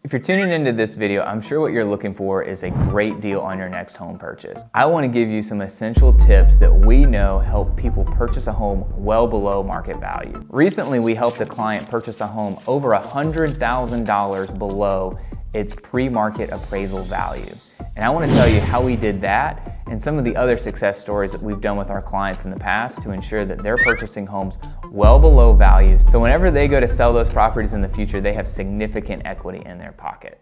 If you're tuning into this video, I'm sure what you're looking for is a great deal on your next home purchase. I want to give you some essential tips that we know help people purchase a home well below market value. Recently, we helped a client purchase a home over $100,000 below its pre-market appraisal value. And I want to tell you how we did that and some of the other success stories that we've done with our clients in the past to ensure that they're purchasing homes well below value. So whenever they go to sell those properties in the future, they have significant equity in their pocket.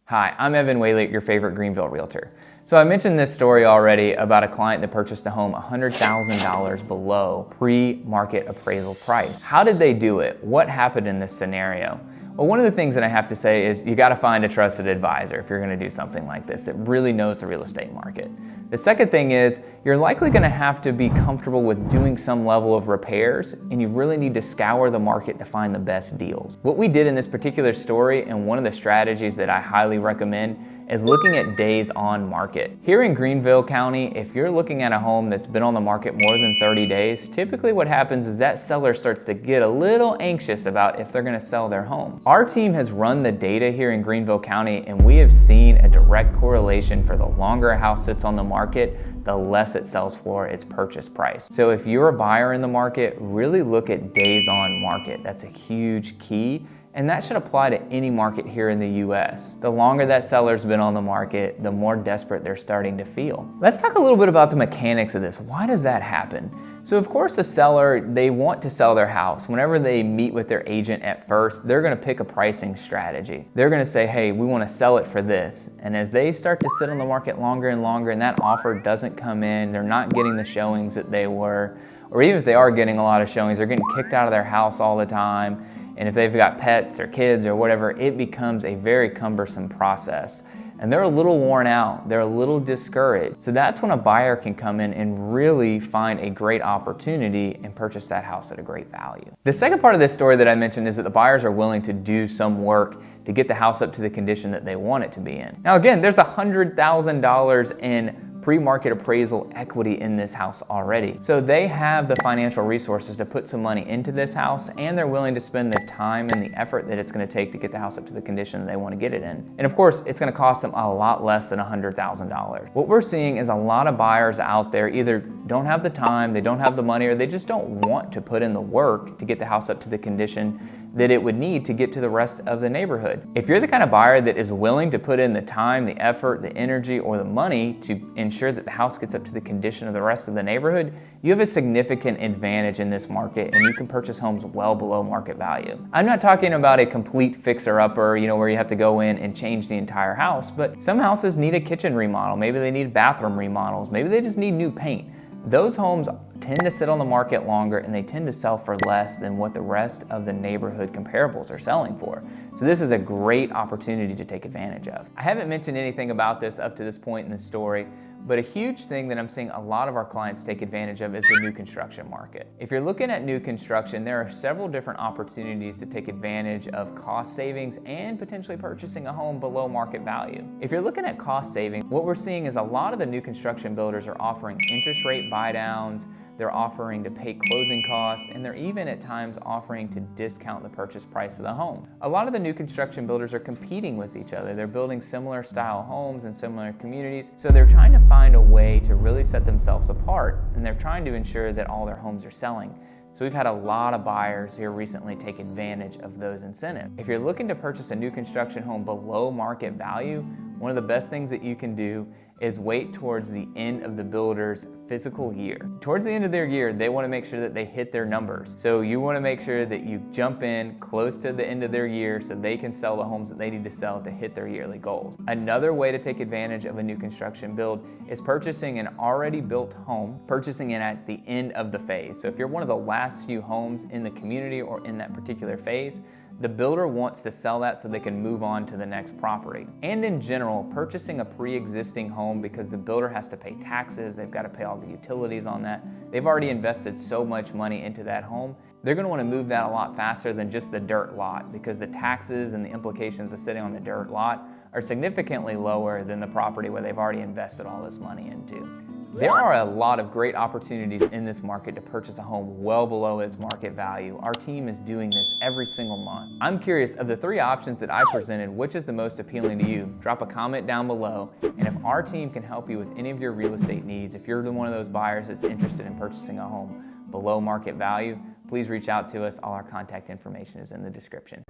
Hi, I'm Whaley, your favorite Greenville realtor. So I mentioned this story already about a client that purchased a home $100,000 below pre-market appraisal price. How did they do it? What happened in this scenario? Well, one of the things that I have to say is you got to find a trusted advisor if you're going to do something like this that really knows the real estate market. The second thing is you're likely going to have to be comfortable with doing some level of repairs, and you really need to scour the market to find the best deals. What we did in this particular story, and one of the strategies that I highly recommend, is looking at days on market. Here in Greenville County, if you're looking at a home that's been on the market more than 30 days, typically what happens is that seller starts to get a little anxious about if they're gonna sell their home. Our team has run the data here in Greenville County, and we have seen a direct correlation for the longer a house sits on the market, the less it sells for its purchase price. So if you're a buyer in the market, really look at days on market. That's a huge key. And that should apply to any market here in the US. The longer that seller's been on the market, the more desperate they're starting to feel. Let's talk a little bit about the mechanics of this. Why does that happen? So of course the seller, they want to sell their house. Whenever they meet with their agent at first, they're gonna pick a pricing strategy. They're gonna say, hey, we wanna sell it for this. And as they start to sit on the market longer and longer and that offer doesn't come in, they're not getting the showings that they were, or even if they are getting a lot of showings, they're getting kicked out of their house all the time. And if they've got pets or kids or whatever, it becomes a very cumbersome process. And they're a little worn out, they're a little discouraged. So that's when a buyer can come in and really find a great opportunity and purchase that house at a great value. The second part of this story that I mentioned is that the buyers are willing to do some work to get the house up to the condition that they want it to be in. Now again, there's $100,000 in pre-market appraisal equity in this house already. So they have the financial resources to put some money into this house, and they're willing to spend the time and the effort that it's gonna take to get the house up to the condition that they wanna get it in. And of course, it's gonna cost them a lot less than $100,000. What we're seeing is a lot of buyers out there either don't have the time, they don't have the money, or they just don't want to put in the work to get the house up to the condition that it would need to get to the rest of the neighborhood. If you're the kind of buyer that is willing to put in the time, the effort, the energy, or the money to ensure that the house gets up to the condition of the rest of the neighborhood, you have a significant advantage in this market, and you can purchase homes well below market value. I'm not talking about a complete fixer-upper, where you have to go in and change the entire house, but some houses need a kitchen remodel, maybe they need bathroom remodels, maybe they just need new paint. Those homes tend to sit on the market longer, and they tend to sell for less than what the rest of the neighborhood comparables are selling for. So this is a great opportunity to take advantage of. I haven't mentioned anything about this up to this point in the story, but a huge thing that I'm seeing a lot of our clients take advantage of is the new construction market. If you're looking at new construction, there are several different opportunities to take advantage of cost savings and potentially purchasing a home below market value. If you're looking at cost savings, what we're seeing is a lot of the new construction builders are offering interest rate buy downs, they're offering to pay closing costs, and they're even at times offering to discount the purchase price of the home. A lot of the new construction builders are competing with each other. They're building similar style homes in similar communities, so they're trying to find a way to really set themselves apart, and they're trying to ensure that all their homes are selling. So we've had a lot of buyers here recently take advantage of those incentives. If you're looking to purchase a new construction home below market value, one of the best things that you can do is wait towards the end of the builder's fiscal year. Towards the end of their year, they want to make sure that they hit their numbers. So you want to make sure that you jump in close to the end of their year so they can sell the homes that they need to sell to hit their yearly goals. Another way to take advantage of a new construction build is purchasing an already built home, purchasing it at the end of the phase. So if you're one of the last few homes in the community or in that particular phase, the builder wants to sell that so they can move on to the next property. And in general, purchasing a pre-existing home, because the builder has to pay taxes, they've got to pay all the utilities on that. They've already invested so much money into that home. They're going to want to move that a lot faster than just the dirt lot, because the taxes and the implications of sitting on the dirt lot are significantly lower than the property where they've already invested all this money into. There are a lot of great opportunities in this market to purchase a home well below its market value. Our team is doing this every single month. I'm curious, of the 3 options that I presented, which is the most appealing to you? Drop a comment down below, and if our team can help you with any of your real estate needs, if you're one of those buyers that's interested in purchasing a home below market value, please reach out to us. All our contact information is in the description.